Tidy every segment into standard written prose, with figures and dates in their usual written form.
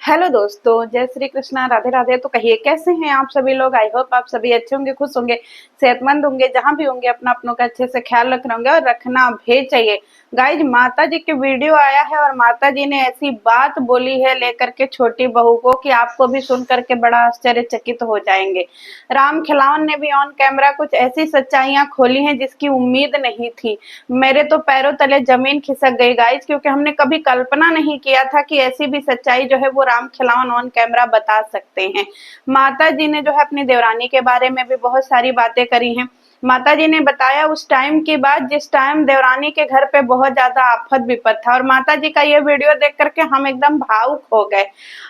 Hello दोस्तों, जय श्री कृष्णा, राधे राधे। तो कहिए कैसे हैं आप सभी लोग। आई होप आप सभी अच्छे होंगे, खुश होंगे, सेहतमंद होंगे। जहां भी होंगे अपना अपनों का अच्छे से ख्याल रख रहे होंगे और रखना भी चाहिए। गाइज, माता जी के वीडियो आया है और माता जी ने ऐसी बात बोली है लेकर के छोटी बहू को कि आपको भी सुन करके बड़ा आश्चर्यचकित हो जाएंगे। राम खिलावन ने भी ऑन कैमरा कुछ ऐसी सच्चाइयां खोली हैं जिसकी उम्मीद नहीं थी। मेरे तो पैरों तले जमीन खिसक गई गाइज, क्योंकि हमने कभी कल्पना नहीं किया था कि ऐसी भी सच्चाई जो है वो राम खिलावन ऑन कैमरा बता सकते हैं। माता जी ने जो है अपनी देवरानी के बारे में भी बहुत सारी बातें करी हैं। माता जी ने बताया उस टाइम की बात जिस टाइम देवरानी के घर पे बहुत ज्यादा आफत विपत था, और माता जी का ये वीडियो देख करके हम एकदम भावुक हो गए।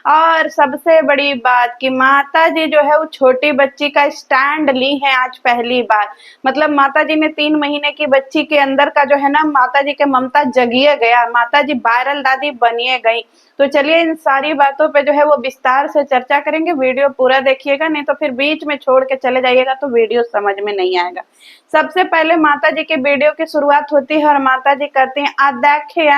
और सबसे बड़ी बात कि माता जी जो है वो छोटी बच्ची का स्टैंड ली है आज पहली बार। मतलब माता जी ने 3 महीने की बच्ची के अंदर का जो है ना, माता जी के ममता जगिए गया, माता जी वायरल दादी बनिए गई। तो चलिए इन सारी बातों पे जो है वो विस्तार से चर्चा करेंगे। वीडियो पूरा देखिएगा, नहीं तो फिर बीच में छोड़ के चले जाइएगा तो वीडियो समझ में नहीं आएगा। सबसे पहले माता जी के वीडियो की शुरुआत होती है और माता जी कहती हैं, देखिए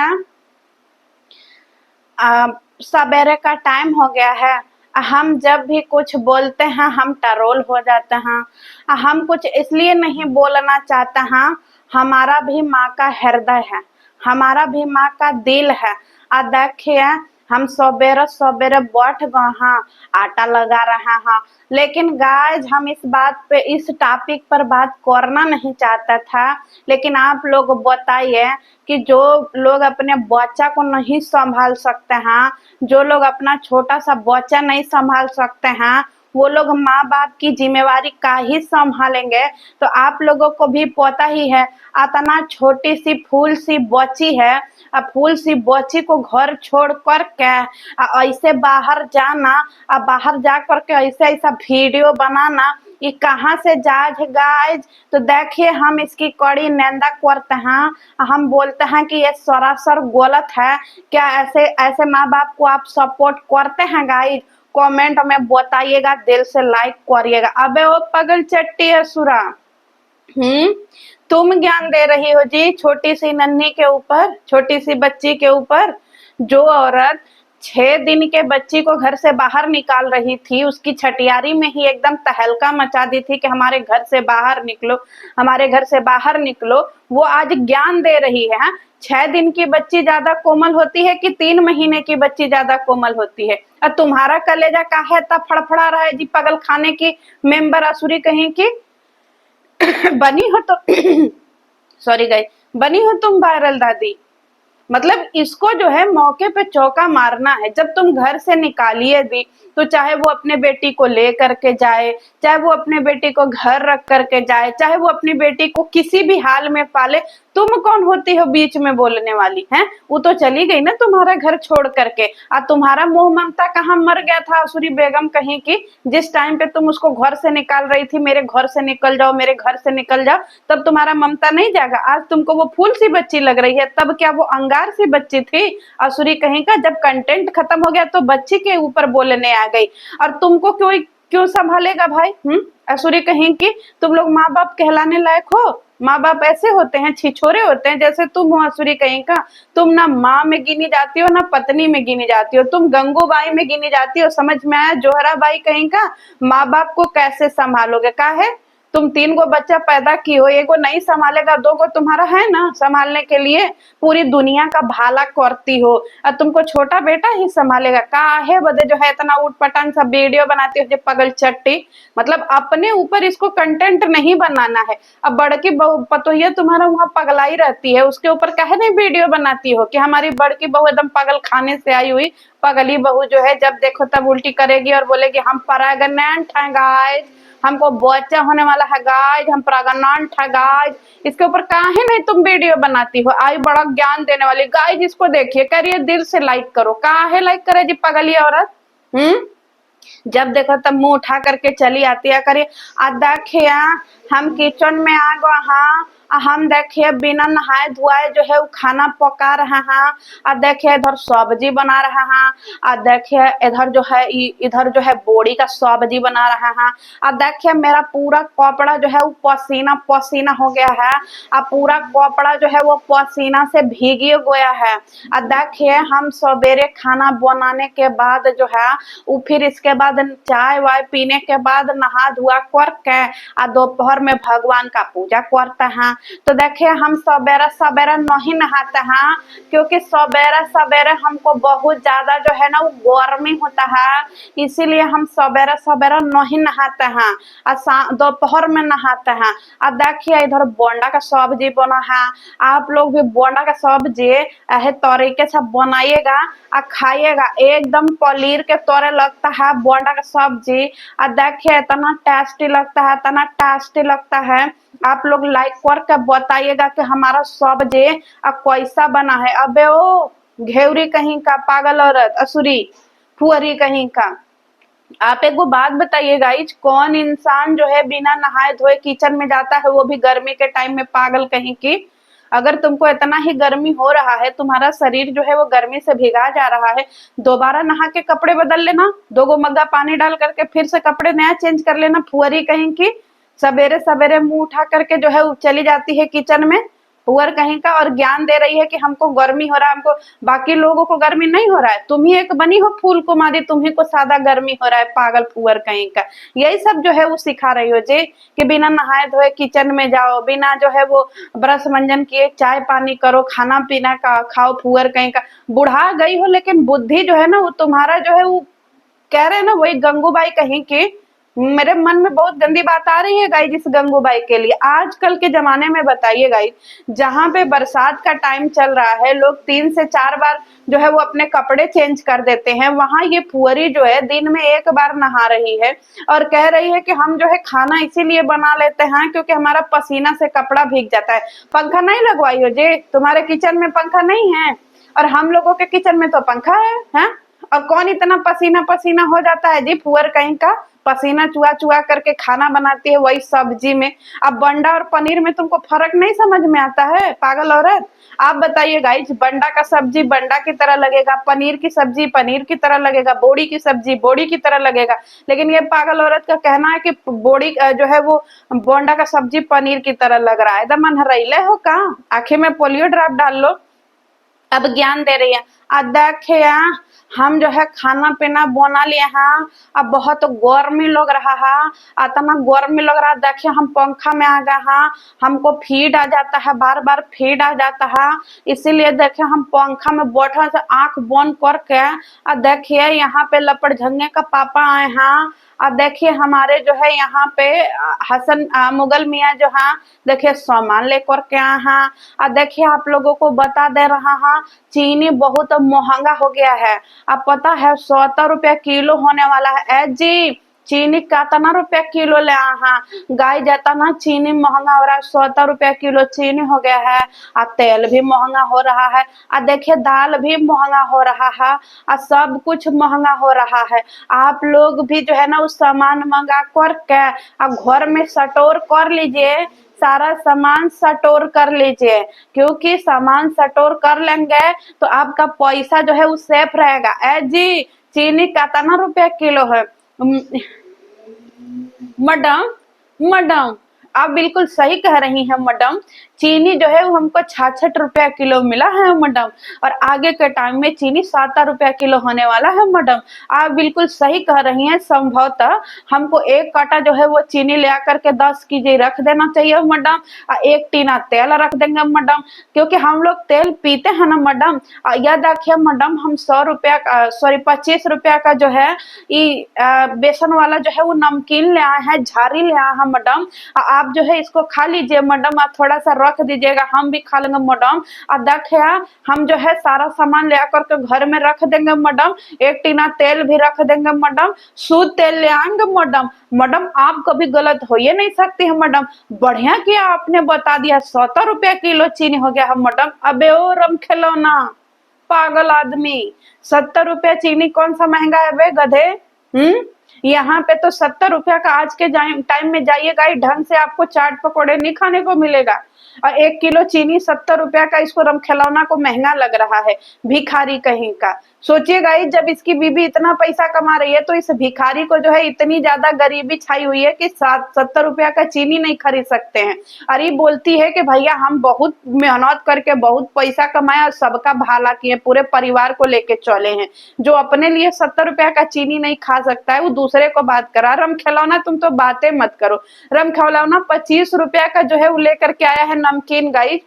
सवेरे का टाइम हो गया है। हम जब भी कुछ बोलते हैं हम टरोल हो जाते हैं। हम कुछ इसलिए नहीं बोलना चाहते हैं, हमारा भी माँ का हृदय है, हमारा भी माँ का दिल है। देखिए हम सवेरे सवेरे बैठ गए हैं, आटा लगा रहे हैं। लेकिन गाइज, हम इस बात पे, इस टॉपिक पर बात करना नहीं चाहता था। लेकिन आप लोग बताइए कि जो लोग अपने बच्चा को नहीं संभाल सकते हैं, जो लोग अपना छोटा सा बच्चा नहीं संभाल सकते हैं, वो लोग माँ बाप की जिम्मेवारी का ही संभालेंगे। तो आप लोगों को भी पता ही है, इतना छोटी सी फूल सी बच्ची है, फूल सी बच्ची को घर छोड़ कर के ऐसे बाहर जाना, बाहर जा करके ऐसे ऐसा वीडियो बनाना, ये कहाँ से जायज है गाइज। तो देखिए हम इसकी कड़ी निंदा करते हैं। हम बोलते हैं कि ये सरासर गलत है। क्या ऐसे ऐसे माँ बाप को आप सपोर्ट करते हैं गाइज? कमेंट में बताइएगा, दिल से लाइक करिएगा। अबे वो पगल चट्टी है सुरा, तुम ज्ञान दे रही हो जी छोटी सी नन्ही के ऊपर, छोटी सी बच्ची के ऊपर। जो औरत 6 दिन के बच्ची को घर से बाहर निकाल रही थी, उसकी छटियारी में ही एकदम तहलका मचा दी थी कि हमारे घर से बाहर निकलो, हमारे घर से बाहर निकलो, वो आज ज्ञान दे रही है। 6 दिन की बच्ची ज्यादा कोमल होती है कि 3 महीने की बच्ची ज्यादा कोमल होती है? और तुम्हारा कलेजा काहे तब फड़फड़ा रहा है जी, पगल खाने की मेंबर असुरी कहीं की। बनी हो तो सॉरी गाइस, बनी हो तुम वायरल दादी। मतलब इसको जो है मौके पे चौका मारना है। जब तुम घर से निकालिए भी, तो चाहे वो अपने बेटी को ले करके जाए, चाहे वो अपने बेटी को घर रख करके जाए, चाहे वो अपनी बेटी को किसी भी हाल में पाले, तुम कौन होती हो बीच में बोलने वाली हैं? वो तो चली गई ना तुम्हारा घर छोड़ करके। तुम्हारा मोह ममता कहाँ मर गया था असुरी बेगम कहीं की? जिस टाइम पे तुम उसको घर से निकाल रही थी, मेरे घर से निकल जाओ, मेरे घर से निकल जाओ, तब तुम्हारा ममता नहीं जागा? आज तुमको वो फूल सी बच्ची लग रही है, तब क्या वो अंगार सी बच्ची थी? असुरी कहीं का, जब कंटेंट खत्म हो गया तो बच्ची के ऊपर बोलने आ गई। और तुमको क्यों क्यों संभालेगा भाई? असुरी कहीं की, तुम लोग माँ बाप कहलाने लायक हो? माँ बाप ऐसे होते हैं, छिछोरे होते हैं जैसे तुम हो असुरी कहीं का। तुम ना माँ में गिनी जाती हो, ना पत्नी में गिनी जाती हो, तुम गंगूबाई में गिनी जाती हो। समझ में आया? जोहरा बाई कहीं का। माँ बाप को कैसे संभालोगे? का है तुम 3 गो बच्चा पैदा की हो, एगो नहीं संभालेगा, 2 गो तुम्हारा है ना संभालने के लिए। पूरी दुनिया का भाला करती हो और तुमको छोटा बेटा ही संभालेगा? काहे बदे जो है इतना उठपटांग सा वीडियो बनाती हो, जो पगल चट्टी। मतलब अपने ऊपर इसको कंटेंट नहीं बनाना है। अब बड़की बहू पतोहिया तुम्हारा वहां पगलाई रहती है, उसके ऊपर काहे नहीं वीडियो बनाती हो कि हमारी बड़की बहू एकदम पगल खाने से आई हुई। पगली बहू जो है जब देखो तब उल्टी करेगी और बोलेगी हम प्रेग्नेंट हैं गाइस, हमको बच्चा होने वाला है गाइस, हम प्रेग्नेंट है गाइस। इसके ऊपर काहे नहीं तुम वीडियो बनाती हो? आई बड़ा ज्ञान देने वाली गाइस, इसको देखिए, करिए, दिल से लाइक करो। काहे लाइक करे जी पगली औरत? जब देखो तब मुंह उठा करके चली आती है। करिए, देखिए हम किचन में आ गए हाँ, हम देखिए बिना नहाए धोआए जो है वो खाना पका रहे हैं। और देखिए इधर सब्जी बना रहे हैं। और देखिए इधर जो है इधर जो है बोड़ी का सब्जी बना रहे हैं। और देखिए मेरा पूरा कपड़ा जो है वो पसीना पसीना हो गया है। और पूरा कपड़ा जो है वो पसीना से भीग गया है। और देखिए हम सवेरे खाना बनाने के बाद जो है वो फिर इसके बाद चाय वाय पीने के बाद नहा धुआ करके और दोपहर में भगवान का पूजा करते हैं। तो देखिए हम सवेरे सवेरे नहीं नहाते हैं, क्योंकि सवेरे सवेरे हमको बहुत ज्यादा जो है ना वो गर्मी होता है, इसीलिए हम सवेरे सवेरे नहीं नहाते हैं और दोपहर में नहाते हैं। और देखिए इधर बोंडा का सब्जी बना है। आप लोग भी बोंडा का सब्जी ऐसे तरीके से बनाइएगा और खाइएगा, एकदम पनीर के तरह लगता है बोंडा का सब्जी। और देखिए इतना टेस्टी लगता है, इतना टेस्टी लगता है। आप लोग लाइक करके बताइएगा कि हमारा सब्जी कैसा बना है। अबे ओ घेवरी कहीं का, पागल औरत, असुरी, फुहरी कहीं का। आप एक वो बात बताइए गाइज, कौन इंसान जो है बिना नहाए धोए किचन में जाता है, वो भी गर्मी के टाइम में, पागल कहीं की। अगर तुमको इतना ही गर्मी हो रहा है, तुम्हारा शरीर जो है वो गर्मी से भिगा जा रहा है, दोबारा नहा के कपड़े बदल लेना, 2 मग्गा पानी डाल करके फिर से कपड़े नया चेंज कर लेना, फुहरी कहीं की। सवेरे सवेरे मुंह उठा करके जो है वो चली जाती है किचन में, पुअर कहीं का, और ज्ञान दे रही है कि हमको गर्मी हो रहा है, हमको, बाकी लोगों को गर्मी नहीं हो रहा है, तुम ही एक बनी हो फूल कुमारी, तुम्ही को सादा गर्मी हो रहा है, पागल पुअर कहीं का। यही सब जो है वो सिखा रही हो जी, कि बिना नहाए धोए किचन में जाओ, बिना जो है वो ब्रश मंजन किए चाय पानी करो, खाना पीना का खाओ, पुअर कहीं का। बुढ़ा गई हो लेकिन बुद्धि जो है ना वो तुम्हारा जो है वो, कह रहे हैं ना वही गंगूबाई कहीं की। मेरे मन में बहुत गंदी बात आ रही है गाइस इस गंगूबाई के लिए। आजकल के जमाने में बताइए गाइस, जहाँ पे बरसात का टाइम चल रहा है, लोग 3 से 4 बार जो है वो अपने कपड़े चेंज कर देते हैं, वहां ये फुहरी जो है दिन में 1 बार नहा रही है और कह रही है कि हम जो है खाना इसीलिए बना लेते हैं क्योंकि हमारा पसीना से कपड़ा भीग जाता है। पंखा नहीं लगवाई हो जी, तुम्हारे किचन में पंखा नहीं है, और हम लोगों के किचन में तो पंखा है? और कौन इतना पसीना पसीना हो जाता है जी, पुअर कहीं का, पसीना चुआ चुआ करके खाना बनाती है वही सब्जी में। अब बंडा और पनीर में तुमको फर्क नहीं समझ में आता है, पागल औरत? आप बताइए गाइस, बंडा का सब्जी बंडा की तरह लगेगा, पनीर की सब्जी पनीर की तरह लगेगा, बोड़ी की सब्जी बोड़ी की तरह लगेगा, लेकिन ये पागल औरत का कहना है कि बोड़ी जो है वो बोंडा का सब्जी पनीर की तरह लग रहा है। एकदम अनहरैले हो का, आंखें में पोलियो ड्रॉप डाल लो। अब ज्ञान दे रही है। देखिए हम जो है खाना पीना बना लिए हैं, अब बहुत गर्मी लग रहा है, इतना गर्मी लग रहा है, देखिए हम पंखा में आ गए हैं, हमको फीड आ जाता है, बार बार फीड आ जाता है, इसीलिए देखिए हम पंखा में बैठे से आंख बंद करके। और देखिए यहाँ पे लपड़ झंगे का पापा आए हैं, और देखिए हमारे जो है यहाँ पे हसन मुगल मियाँ जो है देखिए सामान लेकर के आए हैं। और देखिए आप लोगों को बता दे रहा है, चीनी बहुत महंगा हो गया है। अब पता है 70 रुपया किलो होने वाला है। ए जी, चीनी कितना रुपया किलो ले आहा, गाय जाता ना चीनी महंगा हो रहा है, 70 रुपया किलो चीनी हो गया है। और तेल भी महंगा हो रहा है, और देखिए दाल भी महंगा हो रहा है, और सब कुछ महंगा हो रहा है। आप लोग भी जो है ना उस सामान मंगा करके और घर में स्टोर कर लीजिए, सारा सामान स्टोर कर लीजिए, क्योंकि सामान स्टोर कर लेंगे तो आपका पैसा जो है वो सेफ रहेगा। ए जी, चीनी कितना रुपया किलो है? मैडम, मैडम, आप बिल्कुल सही कह रही हैं मैडम, चीनी जो है वो हमको 66 रुपया किलो मिला है मैडम, और आगे के टाइम में चीनी 70 रुपया किलो होने वाला है मैडम। आप बिल्कुल सही कह रही हैं, संभवतः हमको 1 काटा जो है वो चीनी ले आकर के 10 केजी रख देना चाहिए मैडम, और 1 टीना तेल रख देंगे मैडम, क्योंकि हम लोग तेल पीते हैं ना मैडम। यह देखिए मैडम, हम 100 रुपया का, सॉरी 25 रुपया का जो है ये बेसन वाला जो है वो नमकीन ले आए हैं, झारी ले आए हैं मैडम। आप जो है इसको खा लीजिए मैडम, आप थोड़ा सा रख दीजिएगा, हम भी खा लेंगे मैडम। और देखिए हम जो है सारा सामान ले आकर के घर में रख देंगे मैडम, 1 टीना तेल भी रख देंगे मैडम, शुद्ध तेल ले आएंगे मैडम। मैडम आप कभी गलत हो ही नहीं सकती है मैडम, बढ़िया किया आपने बता दिया, 70 रुपया किलो चीनी हो गया है मैडम। अबे ओ रम खिलौना, पागल आदमी, 70 रुपया चीनी कौन सा महंगा है बे गधे? यहाँ पे तो 70 रुपया का आज के टाइम में जाइएगा, ढंग से आपको चाट पकौड़े नहीं खाने को मिलेगा। और 1 किलो चीनी 70 रुपया का इसको रमखिलौना को महंगा लग रहा है, भिखारी कहीं का। सोचिए गाइस, जब इसकी बीबी इतना पैसा कमा रही है तो इस भिखारी को जो है इतनी ज्यादा गरीबी छाई हुई है कि 70 रुपया का चीनी नहीं खरीद सकते हैं। और ये बोलती है कि भैया हम बहुत मेहनत करके बहुत पैसा कमाया और सबका भला किए, पूरे परिवार को लेके चले हैं। जो अपने लिए 70 रुपया का चीनी नहीं खा सकता है वो दूसरे को बात करा। रमखिलौना तुम तो बातें मत करो, रमखिलौना 25 रुपया का जो है वो लेकर के आया है नमकीन गाइस,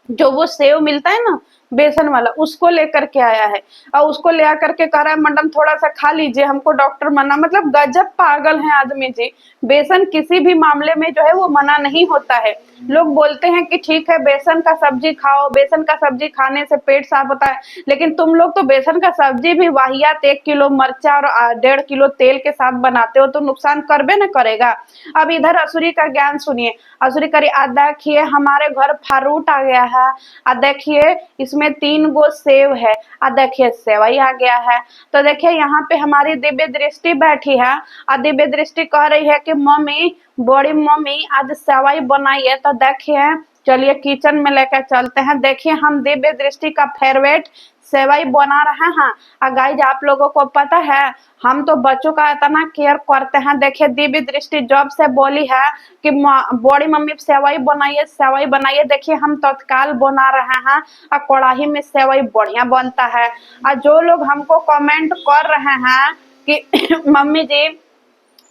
जो वो सेव मिलता है ना बेसन वाला, उसको लेकर के आया है। और उसको ले आकर के कह रहा है मैडम थोड़ा सा खा लीजिए, हमको डॉक्टर मना। मतलब गजब पागल है आदमी जी। बेसन किसी भी मामले में जो है वो मना नहीं होता है। लोग बोलते हैं कि ठीक है बेसन का सब्जी खाओ, बेसन का सब्जी खाने से पेट साफ होता है, लेकिन तुम लोग तो बेसन का सब्जी भी वाहियात 1 किलो मर्चा और 1.5 किलो तेल के साथ बनाते हो, तो नुकसान करबे न करेगा। अब इधर असुरी का ज्ञान सुनिए। असुरी करी देखिए हमारे घर फ्रूट आ गया है, देखिए इसमें 3 गो सेव है, देखिए सेवई आ गया है। तो देखिए यहाँ पे हमारी दिव्य दृष्टि बैठी है और दिव्य दृष्टि कह रही है कि मम्मी, बड़ी मम्मी आज सेवई बनाई है। तो देखिए चलिए किचन में लेकर चलते हैं। देखिए हम दिव्य दृष्टि का फेवरेट सेवई बना रहे हैं। और गाइज आप लोगों को पता है हम तो बच्चों का इतना केयर करते हैं। देखिए दिव्य दृष्टि जब से बोली है कि बड़ी मम्मी सेवई बनाइए सेवई बनाइए, देखिए हम तत्काल बना रहे हैं और कढ़ाई में सेवई बढ़िया बनता है। और जो लोग हमको कमेंट कर रहे हैं कि मम्मी जी,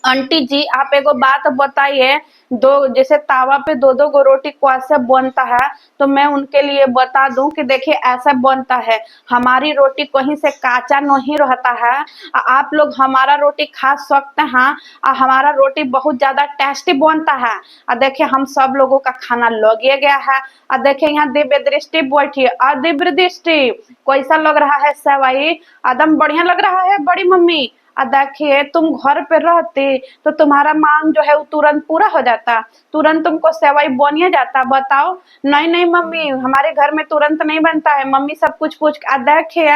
आंटी जी आप एगो बात बताइए, दो जैसे तावा पे 2-2 गो रोटी कैसे बनता है, तो मैं उनके लिए बता दूं कि देखिए ऐसा बनता है। हमारी रोटी कहीं से काचा नहीं रहता है, आप लोग हमारा रोटी खा सकते हैं और हमारा रोटी बहुत ज्यादा टेस्टी बनता है। और देखिए हम सब लोगों का खाना लगे गया है। और देखिए यहाँ दिव्य दृष्टि बैठी है। दिव्य दृष्टि कैसा लग रहा है सेवई? एकदम बढ़िया लग रहा है बड़ी मम्मी। देखिए तुम घर पे रहती तो तुम्हारा मांग जो है वो तुरंत पूरा हो जाता, तुरंत तुमको सेवई बनिए जाता। बताओ। नहीं नहीं मम्मी, हमारे घर में तुरंत नहीं बनता है, मम्मी सब कुछ पूछ। देखिए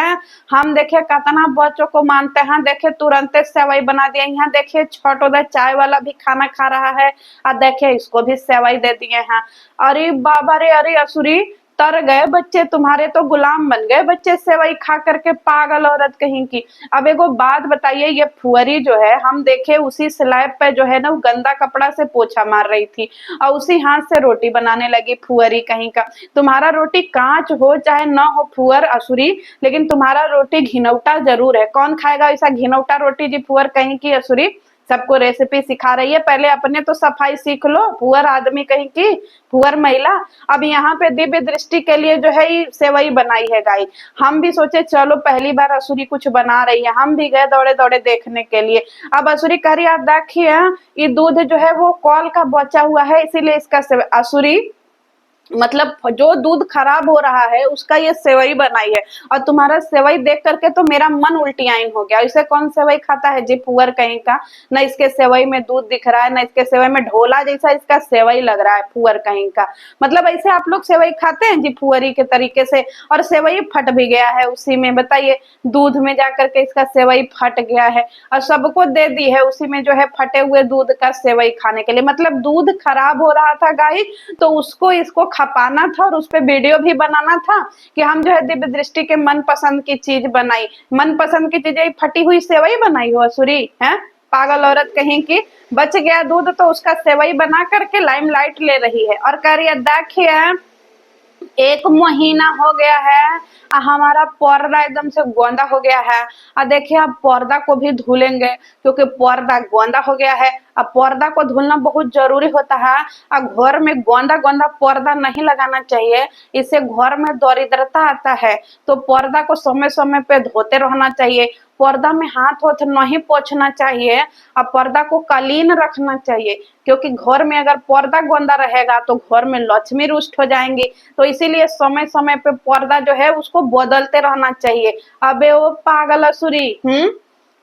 हम देखिए कितना बच्चों को मानते हैं, देखिए तुरंत सेवई बना दिए। यहाँ देखिए छोटो चाय वाला भी खाना खा रहा है और देखिए इसको भी सेवई दे दिए हैं। अरे बाबा रे, अरे असुरी तर गए बच्चे, तुम्हारे तो गुलाम बन गए बच्चे सेवई खा करके, पागल औरत कहीं की। अब एगो बात बताइए, ये फुहरी जो है हम देखे उसी स्लैब पे जो है ना वो गंदा कपड़ा से पोछा मार रही थी और उसी हाथ से रोटी बनाने लगी फुहरी कहीं का। तुम्हारा रोटी कांच हो चाहे ना हो फुहर असुरी, लेकिन तुम्हारा रोटी घिनौटा जरूर है। कौन खाएगा ऐसा घिनौटा रोटी जी फुहर कहीं की असुरी? सबको रेसिपी सिखा रही है, पहले अपने तो सफाई सीख लो, फुहर आदमी कहीं की, फुहर महिला। अब यहाँ पे दिव्य दृष्टि के लिए जो है ये सेवई बनाई है गाई। हम भी सोचे चलो पहली बार असुरी कुछ बना रही है, हम भी गए दौड़े दौड़े देखने के लिए। अब असुरी कह रही आप देखिए ये दूध जो है वो कॉल का बचा हुआ है, इसीलिए इसका असुरी मतलब जो दूध खराब हो रहा है उसका ये सेवई बनाई है। और तुम्हारा सेवई देख करके तो मेरा मन उल्टियाइन हो गया। इसे कौन सेवई खाता है जी पुअर कहीं का? ना इसके सेवई में दूध दिख रहा है, ना इसके सेवई में ढोला जैसा इसका सेवई लग रहा है पुअर कहीं का। मतलब ऐसे आप लोग सेवई खाते हैं जी पुअरी के तरीके से? और सेवई फट भी गया है उसी में, बताइए दूध में जाकर के इसका सेवई फट गया है और सबको दे दी है उसी में जो है फटे हुए दूध का सेवई खाने के लिए। मतलब दूध खराब हो रहा था गाई, तो उसको इसको खपाना था और उस पर वीडियो भी बनाना था कि हम जो है दिव्य दृष्टि के मनपसंद की चीज बनाई। मनपसंद की चीजें फटी हुई सेवई बनाई हो असुरी है? पागल औरत कहीं की। बच गया दूध तो उसका सेवई बना करके लाइमलाइट ले रही है और कह रही है देखिए 1 महीना हो गया है हमारा पर्दा एकदम से गंदा हो गया है। और देखिए अब पर्दा को भी धुलेंगे क्योंकि पर्दा गंदा हो गया है। अब पर्दा को धुलना बहुत जरूरी होता है और घर में गंदा गंदा पर्दा नहीं लगाना चाहिए, इससे घर में दरिद्रता आता है। तो पर्दा को समय समय पे धोते रहना चाहिए, पर्दा में हाथ वाथ नहीं पोंछना चाहिए और पर्दा को कालीन रखना चाहिए, क्योंकि घर में अगर पर्दा गंदा रहेगा तो घर में लक्ष्मी रुष्ट हो जाएंगी। तो इसीलिए समय समय पे पर्दा जो है उसको बदलते रहना चाहिए। अबे वो पागल असुरी,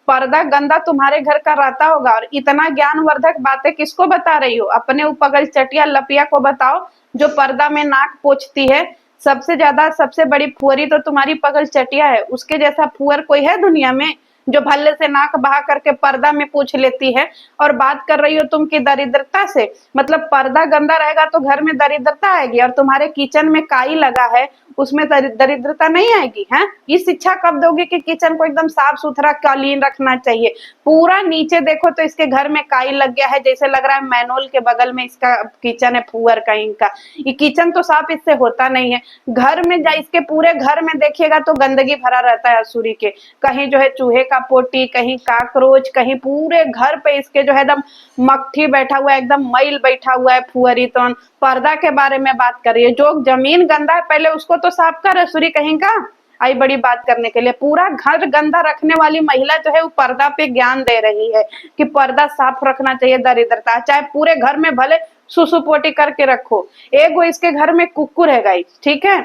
पर्दा गंदा तुम्हारे घर का रहता होगा और इतना ज्ञानवर्धक बातें किसको बता रही हो? अपने उपगल चटिया लपिया को बताओ जो पर्दा में नाक पोंछती है। सबसे ज्यादा सबसे बड़ी फुहरी तो तुम्हारी पगल चटिया है, उसके जैसा फुहर कोई है दुनिया में? जो भल्ले से नाक बहा करके पर्दा में पूछ लेती है, और बात कर रही हो तुम की दरिद्रता से। मतलब पर्दा गंदा रहेगा तो घर में दरिद्रता आएगी, और तुम्हारे किचन में काई लगा है उसमें दरिद्रता नहीं आएगी है? ये शिक्षा कब दोगे कि किचन को एकदम साफ सुथरा क्लीन रखना चाहिए? पूरा नीचे देखो तो इसके घर में काई लग गया है, जैसे लग रहा है मैनोल के बगल में इसका किचन है, फुअर कहीं का। ये किचन तो साफ इससे होता नहीं है। घर में इसके पूरे घर में देखिएगा तो गंदगी भरा रहता है असूरी के। कहीं जो है चूहे का पोटी, कहीं काकरोच, कहीं पूरे घर पे इसके जो है एकदम मक्खी बैठा हुआ है, एकदम मैल बैठा हुआ है फुअरी। तो पर्दा के बारे में बात कर रही है, जो जमीन गंदा है पहले उसको तो साफ कर असूरी कहीं का। आई बड़ी बात करने के लिए, पूरा घर गंदा रखने वाली महिला जो है वो पर्दा पे ज्ञान दे रही है कि पर्दा साफ रखना चाहिए, दरिद्रता चाहे पूरे घर में भले सुसु पोटी करके रखो। एक वो इसके घर में कुकुर है गाइस, ठीक है।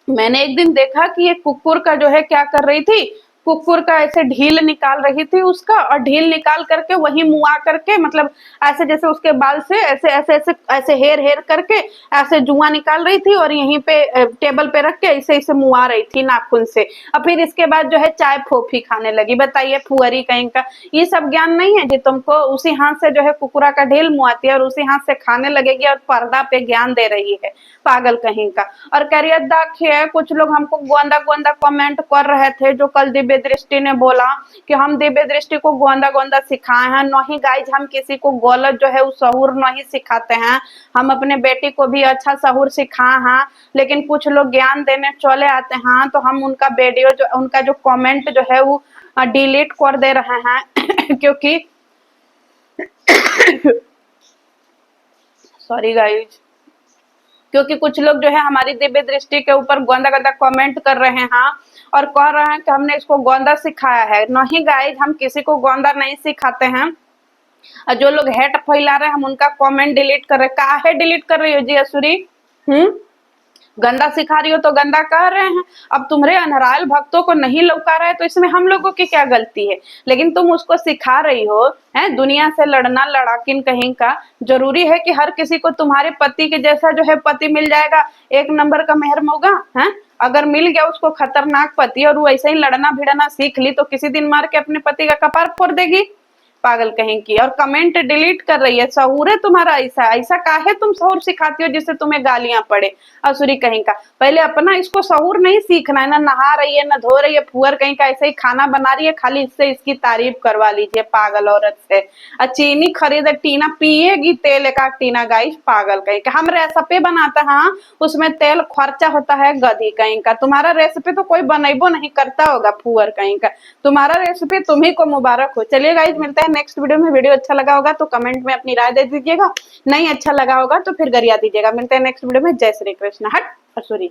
मैंने एक दिन देखा कि ये कुकुर का जो है क्या कर रही थी, कुकुर का ऐसे ढील निकाल रही थी उसका, और ढील निकाल करके वही मुआ करके, मतलब ऐसे जैसे उसके बाल से ऐसे ऐसे ऐसे ऐसे हेर हेर करके ऐसे जुआ निकाल रही थी, और यहीं पे टेबल पे रख के ऐसे ऐसे मुआ रही थी नाखून से। और फिर इसके बाद जो है चाय फोफी खाने लगी। बताइए फुअरी कहीं का, ये सब ज्ञान नहीं है जी तुमको? उसी हाथ से जो है कुकुरा का ढील मुआती है और उसी हाथ से खाने लगेगी, और पर्दा पे ज्ञान दे रही है, पागल कहीं का। और करियर देखिए, कुछ लोग हमको गोंदा गोंदा कमेंट कर रहे थे, जो कल दिव्य दृष्टि ने बोला कि हम दिव्य दृष्टि को गोंदा गोंदा सिखाए हैं। नहीं गाइज, हम किसी को गलत जो है वो सहूर नहीं सिखाते हैं। हम अपने बेटी को भी अच्छा सहूर सिखाए हैं, लेकिन कुछ लोग ज्ञान देने चले आते हैं तो हम उनका वीडियो जो उनका जो कमेंट जो है वो डिलीट कर दे रहे हैं क्योंकि सॉरी गाइज, क्योंकि कुछ लोग जो है हमारी दिव्य दृष्टि के ऊपर गोंदा गोंदा कमेंट कर रहे हैं और कह रहे हैं कि हमने इसको गोंदा सिखाया है। नहीं गाइज, हम किसी को गोंदा नहीं सिखाते हैं। और जो लोग हेट फैला रहे हैं हम उनका कमेंट डिलीट कर रहे हैं। काहे डिलीट कर रही हो जी असुरी? गंदा सिखा रही हो तो गंदा कह रहे हैं। अब तुम्हारे अनहरायल भक्तों को नहीं लौका रहा है तो इसमें हम लोगों की क्या गलती है? लेकिन तुम उसको सिखा रही हो, है दुनिया से लड़ना, लड़ाकिन कहीं का। जरूरी है कि हर किसी को तुम्हारे पति के जैसा जो है पति मिल जाएगा, एक नंबर का मेहर मौगा है? अगर मिल गया उसको खतरनाक पति और वो ऐसे ही लड़ना भिड़ना सीख ली तो किसी दिन मार के अपने पति का कपार फोड़ देगी, पागल कहीं की। और कमेंट डिलीट कर रही है। सहूर है तुम्हारा ऐसा? ऐसा काहे तुम सहूर सिखाती हो जिससे तुम्हें गालियां पड़े? असुरी कहीं का, पहले अपना इसको सहूर नहीं सीखना है ना। नहा रही है ना धो रही है, फुअर कहीं का ऐसे ही खाना बना रही है, खाली इससे इसकी तारीफ करवा लीजिए पागल औरत से। चीनी खरीदे टीना पिएगी तेल एक टीना गाइस, पागल कहीं का। हम रेसिपी बनाते हैं उसमें तेल खर्चा होता है गधी कहीं का। तुम्हारा रेसिपी तो कोई बनेबो नहीं करता होगा फुअर कहीं का। तुम्हारा रेसिपी तुम्ही को मुबारक हो। चलिए गाइस, मिलते हैं नेक्स्ट वीडियो में। वीडियो अच्छा लगा होगा तो कमेंट में अपनी राय दे दीजिएगा, नहीं अच्छा लगा होगा तो फिर गरिया दीजिएगा। मिलते हैं नेक्स्ट वीडियो में। जय श्री कृष्ण। हट सॉरी।